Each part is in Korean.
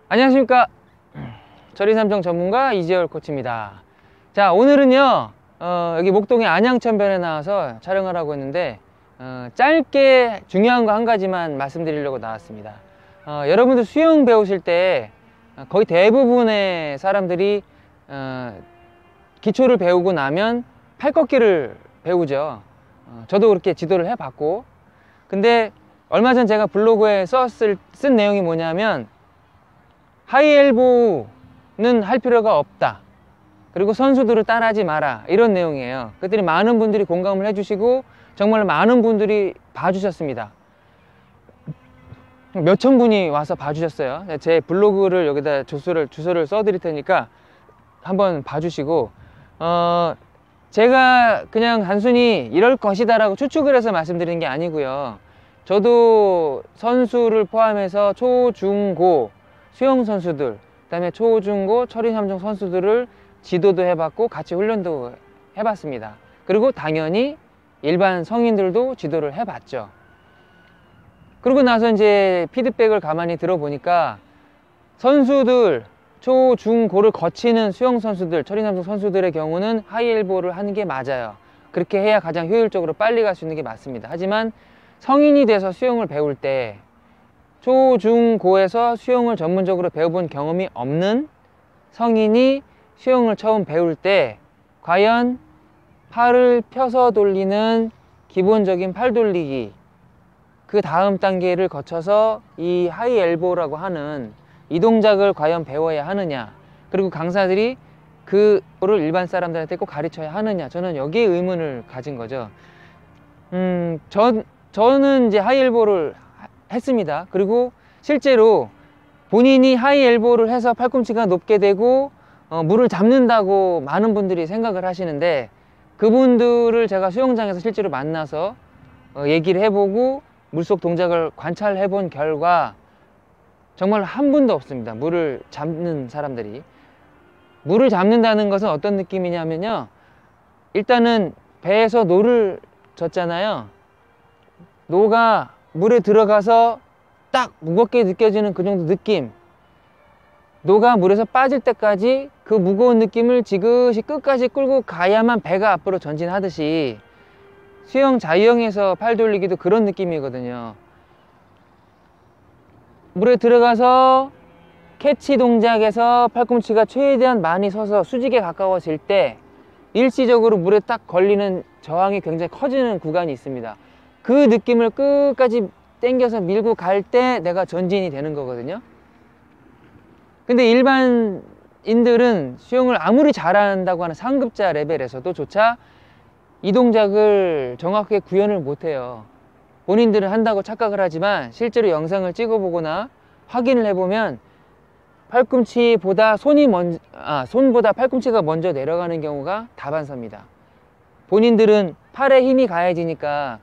안녕하십니까, 저리삼종 전문가 이재열 코치입니다. 자, 오늘은요 여기 목동의 안양천변에 나와서 촬영을 하고 있는데 짧게 중요한 거 한 가지만 말씀드리려고 나왔습니다. 여러분들 수영 배우실 때 거의 대부분의 사람들이 기초를 배우고 나면 팔꺾기를 배우죠. 저도 그렇게 지도를 해봤고, 근데 얼마 전 제가 블로그에 쓴 내용이 뭐냐면 하이엘보는 할 필요가 없다, 그리고 선수들을 따라하지 마라, 이런 내용이에요. 그랬더니 많은 분들이 공감을 해주시고 정말 많은 분들이 봐주셨습니다. 몇천 분이 와서 봐주셨어요. 제 블로그를 여기다 주소를 써드릴 테니까 한번 봐주시고, 제가 그냥 단순히 이럴 것이다 라고 추측을 해서 말씀드리는 게 아니고요, 저도 선수를 포함해서 초, 중, 고 수영 선수들, 그 다음에 초, 중, 고 철인3종 선수들을 지도도 해봤고 같이 훈련도 해봤습니다. 그리고 당연히 일반 성인들도 지도를 해봤죠. 그러고 나서 이제 피드백을 가만히 들어보니까 선수들, 초, 중, 고를 거치는 수영 선수들, 철인3종 선수들의 경우는 하이엘보를 하는 게 맞아요. 그렇게 해야 가장 효율적으로 빨리 갈 수 있는 게 맞습니다. 하지만 성인이 돼서 수영을 배울 때 초, 중, 고에서 수영을 전문적으로 배워본 경험이 없는 성인이 수영을 처음 배울 때 과연 팔을 펴서 돌리는 기본적인 팔 돌리기, 그 다음 단계를 거쳐서 이 하이 엘보라고 하는 이 동작을 과연 배워야 하느냐, 그리고 강사들이 그거를 일반 사람들한테 꼭 가르쳐야 하느냐, 저는 여기에 의문을 가진 거죠. 저는 이제 하이 엘보를 했습니다. 그리고 실제로 본인이 하이 엘보를 해서 팔꿈치가 높게 되고 물을 잡는다고 많은 분들이 생각을 하시는데, 그분들을 제가 수영장에서 실제로 만나서 얘기를 해보고 물속 동작을 관찰해 본 결과 정말 한 분도 없습니다. 물을 잡는 사람들이. 물을 잡는다는 것은 어떤 느낌이냐면요, 일단은 배에서 노를 젓잖아요. 노가 물에 들어가서 딱 무겁게 느껴지는 그 정도 느낌, 노가 물에서 빠질 때까지 그 무거운 느낌을 지그시 끝까지 끌고 가야만 배가 앞으로 전진하듯이 수영 자유형에서 팔 돌리기도 그런 느낌이거든요. 물에 들어가서 캐치 동작에서 팔꿈치가 최대한 많이 서서 수직에 가까워질 때 일시적으로 물에 딱 걸리는 저항이 굉장히 커지는 구간이 있습니다. 그 느낌을 끝까지 당겨서 밀고 갈 때 내가 전진이 되는 거거든요. 근데 일반인들은 수영을 아무리 잘한다고 하는 상급자 레벨에서도 조차 이 동작을 정확하게 구현을 못해요. 본인들은 한다고 착각을 하지만 실제로 영상을 찍어보거나 확인을 해보면 팔꿈치보다 손보다 팔꿈치가 먼저 내려가는 경우가 다반사입니다. 본인들은 팔에 힘이 가해지니까,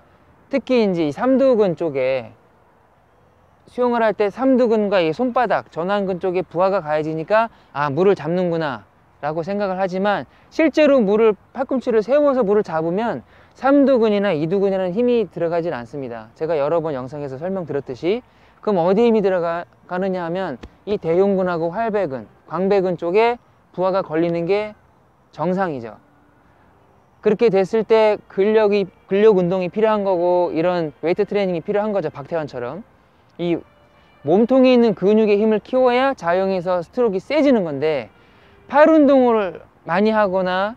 특히 이제 이 삼두근 쪽에 수영을 할 때 삼두근과 이 손바닥 전완근 쪽에 부하가 가해지니까 물을 잡는구나 라고 생각을 하지만, 실제로 팔꿈치를 세워서 물을 잡으면 삼두근이나 이두근이라는 힘이 들어가질 않습니다. 제가 여러 번 영상에서 설명드렸듯이. 그럼 어디에 힘이 들어가느냐 하면 이 대흉근하고 활배근, 광배근 쪽에 부하가 걸리는 게 정상이죠. 그렇게 됐을 때 근력 운동이 필요한 거고, 이런 웨이트 트레이닝이 필요한 거죠. 박태환처럼 이 몸통에 있는 근육의 힘을 키워야 자유형에서 스트로크가 세지는 건데, 팔 운동을 많이 하거나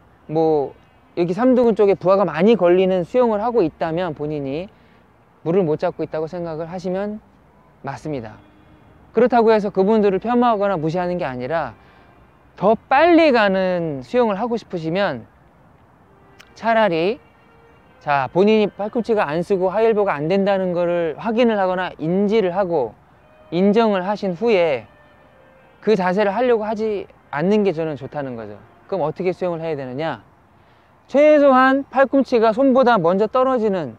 여기 삼두근 쪽에 부하가 많이 걸리는 수영을 하고 있다면 본인이 물을 못 잡고 있다고 생각을 하시면 맞습니다. 그렇다고 해서 그분들을 폄하하거나 무시하는 게 아니라, 더 빨리 가는 수영을 하고 싶으시면 차라리 본인이 팔꿈치가 안 쓰고 하이엘보가 안 된다는 거를 확인을 하거나 인지를 하고 인정을 하신 후에 그 자세를 하려고 하지 않는 게 저는 좋다는 거죠. 그럼 어떻게 수영을 해야 되느냐, 최소한 팔꿈치가 손보다 먼저 떨어지는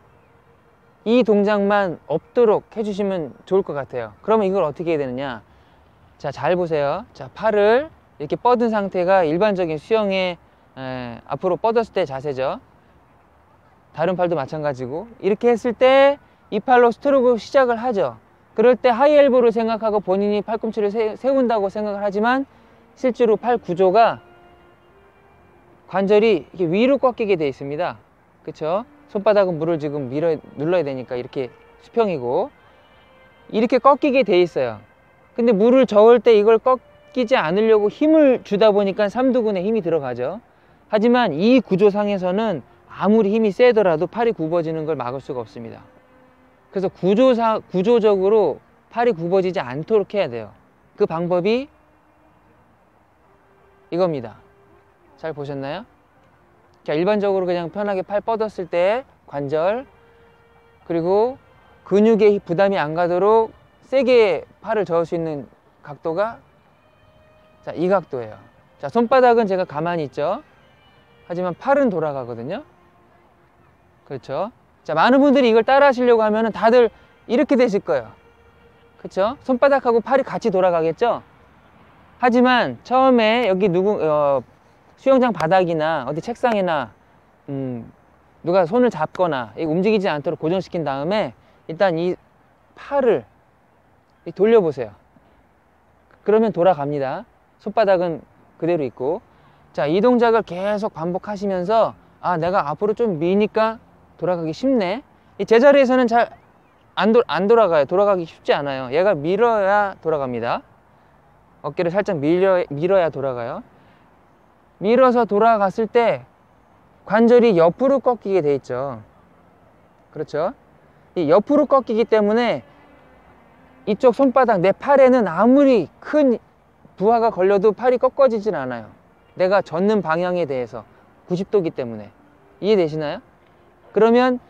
이 동작만 없도록 해주시면 좋을 것 같아요. 그러면 이걸 어떻게 해야 되느냐, 잘 보세요. 팔을 이렇게 뻗은 상태가 일반적인 수영의 앞으로 뻗었을 때 자세죠. 다른 팔도 마찬가지고, 이렇게 했을 때 이 팔로 스트로크 시작을 하죠. 그럴 때 하이엘보를 생각하고 본인이 팔꿈치를 세운다고 생각을 하지만 실제로 팔 구조가 관절이 이렇게 위로 꺾이게 되어 있습니다. 그쵸? 손바닥은 물을 지금 눌러야 되니까 이렇게 수평이고 이렇게 꺾이게 돼 있어요. 근데 물을 저을 때 이걸 꺾이지 않으려고 힘을 주다 보니까 삼두근에 힘이 들어가죠. 하지만 이 구조상에서는 아무리 힘이 세더라도 팔이 굽어지는 걸 막을 수가 없습니다. 그래서 구조적으로 팔이 굽어지지 않도록 해야 돼요. 그 방법이 이겁니다. 잘 보셨나요? 자, 일반적으로 그냥 편하게 팔 뻗었을 때 관절, 그리고 근육에 부담이 안 가도록 세게 팔을 저을 수 있는 각도가 자, 이 각도예요. 자, 손바닥은 제가 가만히 있죠. 하지만 팔은 돌아가거든요. 그렇죠? 자, 많은 분들이 이걸 따라 하시려고 하면은 다들 이렇게 되실 거예요. 그렇죠? 손바닥하고 팔이 같이 돌아가겠죠? 하지만 처음에 여기 수영장 바닥이나 어디 책상이나 누가 손을 잡거나 움직이지 않도록 고정시킨 다음에 일단 이 팔을 돌려보세요. 그러면 돌아갑니다. 손바닥은 그대로 있고. 자, 이 동작을 계속 반복하시면서 아, 내가 앞으로 좀 미니까 돌아가기 쉽네. 이 제자리에서는 잘 안 돌아가요. 돌아가기 쉽지 않아요. 얘가 밀어야 돌아갑니다. 어깨를 살짝 밀어야 돌아가요. 밀어서 돌아갔을 때 관절이 옆으로 꺾이게 돼 있죠. 그렇죠? 이 옆으로 꺾이기 때문에 이쪽 손바닥, 내 팔에는 아무리 큰 부하가 걸려도 팔이 꺾어지질 않아요. 내가 젓는 방향에 대해서 90도기 때문에. 이해되시나요? 그러면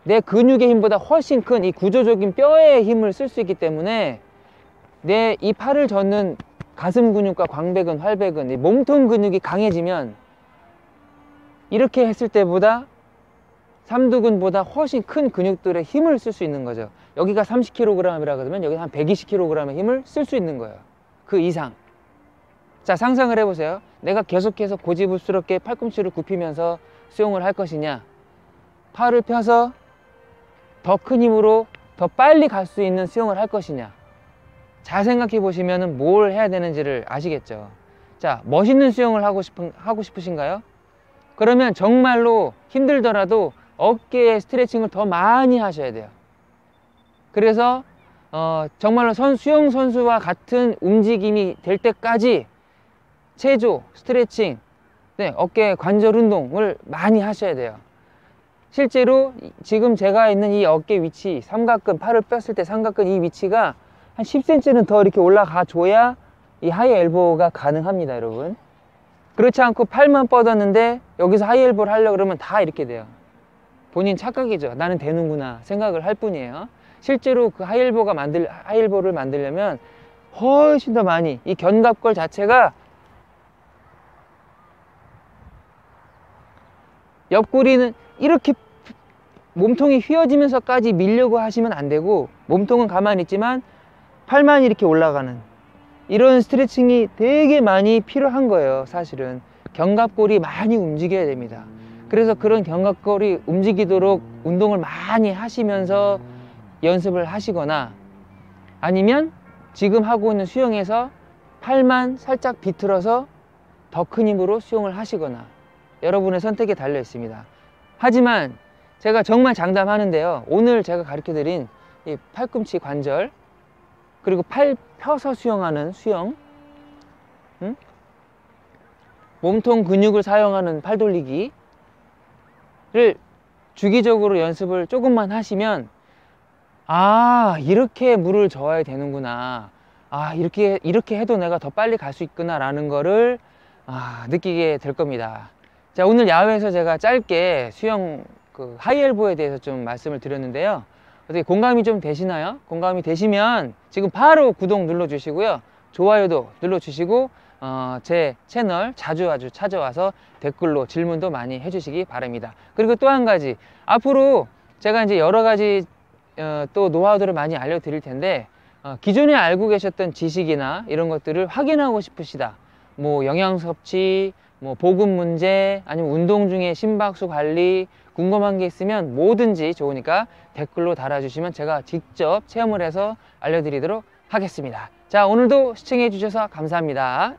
내 근육의 힘보다 훨씬 큰 이 구조적인 뼈의 힘을 쓸 수 있기 때문에 내 이 팔을 젓는 가슴 근육과 광배근, 활배근, 이 몸통 근육이 강해지면 이렇게 했을 때보다 삼두근보다 훨씬 큰 근육들의 힘을 쓸 수 있는 거죠. 여기가 30kg이라 그러면 여기 한 120kg의 힘을 쓸 수 있는 거예요. 그 이상. 자, 상상을 해보세요. 내가 계속해서 고집스럽게 팔꿈치를 굽히면서 수영을 할 것이냐, 팔을 펴서 더 큰 힘으로 더 빨리 갈 수 있는 수영을 할 것이냐. 잘 생각해 보시면 뭘 해야 되는지를 아시겠죠. 자, 멋있는 수영을 하고 싶으신가요? 그러면 정말로 힘들더라도 어깨 스트레칭을 더 많이 하셔야 돼요. 그래서 정말로 수영 선수와 같은 움직임이 될 때까지 체조, 스트레칭, 어깨 관절 운동을 많이 하셔야 돼요. 실제로 지금 제가 있는 이 어깨 위치, 삼각근, 팔을 뺐을 때 삼각근 이 위치가 한 10cm는 더 이렇게 올라가 줘야 이 하이 엘보가 가능합니다, 여러분. 그렇지 않고 팔만 뻗었는데 여기서 하이 엘보를 하려고 그러면 다 이렇게 돼요. 본인 착각이죠. 나는 되는구나 생각을 할 뿐이에요. 실제로 그 하이 엘보를 만들려면 훨씬 더 많이, 이 견갑골 자체가 옆구리는 이렇게 몸통이 휘어지면서까지 밀려고 하시면 안 되고, 몸통은 가만히 있지만 팔만 이렇게 올라가는 이런 스트레칭이 되게 많이 필요한 거예요. 사실은 견갑골이 많이 움직여야 됩니다. 그래서 그런 견갑골이 움직이도록 운동을 많이 하시면서 연습을 하시거나, 아니면 지금 하고 있는 수영에서 팔만 살짝 비틀어서 더 큰 힘으로 수영을 하시거나, 여러분의 선택에 달려 있습니다. 하지만 제가 정말 장담하는데요, 오늘 제가 가르쳐 드린 이 팔꿈치 관절, 그리고 팔 펴서 수영하는 수영, 몸통 근육을 사용하는 팔 돌리기를 주기적으로 연습을 조금만 하시면, 아, 이렇게 물을 저어야 되는구나, 아, 이렇게 해도 내가 더 빨리 갈 수 있구나 라는 거를 느끼게 될 겁니다. 자, 오늘 야외에서 제가 짧게 수영 하이엘보에 대해서 좀 말씀을 드렸는데요. 어떻게 공감이 좀 되시나요? 공감이 되시면 지금 바로 구독 눌러주시고요, 좋아요도 눌러주시고 제 채널 자주 찾아와서 댓글로 질문도 많이 해주시기 바랍니다. 그리고 또 한 가지, 앞으로 제가 이제 여러 가지 또 노하우들을 많이 알려드릴 텐데, 기존에 알고 계셨던 지식이나 이런 것들을 확인하고 싶으시다, 뭐 영양 섭취, 뭐 보급 문제, 아니면 운동 중에 심박수 관리, 궁금한 게 있으면 뭐든지 좋으니까 댓글로 달아주시면 제가 직접 체험을 해서 알려드리도록 하겠습니다. 자, 오늘도 시청해 주셔서 감사합니다.